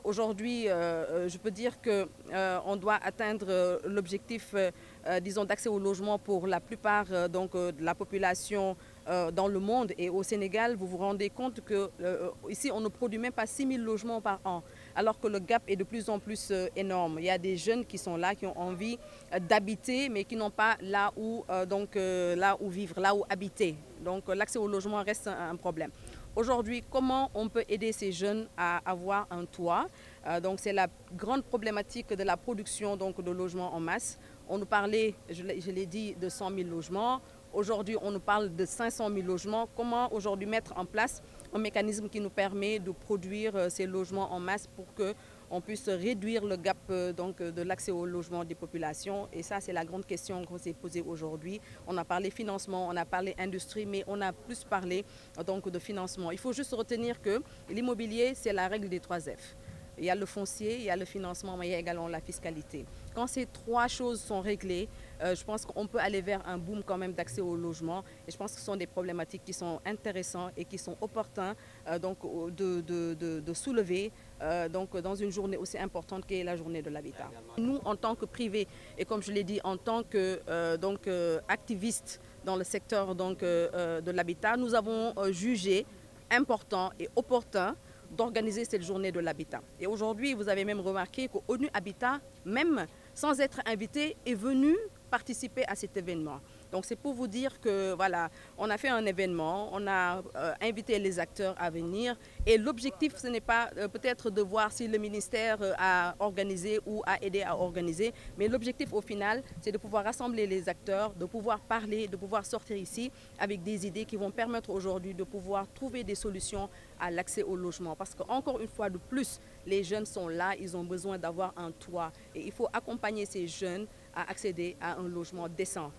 Aujourd'hui, je peux dire qu'on doit atteindre l'objectif, disons, d'accès au logement pour la plupart de la population dans le monde. Et au Sénégal, vous vous rendez compte qu'ici, on ne produit même pas 6 000 logements par an, alors que le gap est de plus en plus énorme. Il y a des jeunes qui sont là, qui ont envie d'habiter, mais qui n'ont pas là où vivre, là où habiter. Donc l'accès au logement reste un problème. Aujourd'hui, comment on peut aider ces jeunes à avoir un toit? Donc c'est la grande problématique de la production de logements en masse. On nous parlait, je l'ai dit, de 100 000 logements. Aujourd'hui, on nous parle de 500 000 logements. Comment aujourd'hui mettre en place un mécanisme qui nous permet de produire ces logements en masse pour qu'on puisse réduire le gap de l'accès au logement des populations? Et ça, c'est la grande question qu'on s'est posée aujourd'hui. On a parlé financement, on a parlé industrie, mais on a plus parlé de financement. Il faut juste retenir que l'immobilier, c'est la règle des 3 F. Il y a le foncier, il y a le financement, mais il y a également la fiscalité. Quand ces 3 choses sont réglées, je pense qu'on peut aller vers un boom quand même d'accès au logement. Et je pense que ce sont des problématiques qui sont intéressantes et qui sont opportunes de soulever dans une journée aussi importante qu'est la journée de l'habitat. Nous, en tant que privé, et comme je l'ai dit, en tant qu'activistes dans le secteur de l'habitat, nous avons jugé important et opportun d'organiser cette journée de l'habitat. Et aujourd'hui, vous avez même remarqué qu'ONU Habitat, même sans être invité, est venu participer à cet événement. Donc c'est pour vous dire que voilà, on a fait un événement, on a invité les acteurs à venir et l'objectif ce n'est pas peut-être de voir si le ministère a organisé ou a aidé à organiser, mais l'objectif au final c'est de pouvoir rassembler les acteurs, de pouvoir parler, de pouvoir sortir ici avec des idées qui vont permettre aujourd'hui de pouvoir trouver des solutions à l'accès au logement. Parce qu'encore une fois de plus, les jeunes sont là, ils ont besoin d'avoir un toit et il faut accompagner ces jeunes à accéder à un logement décent.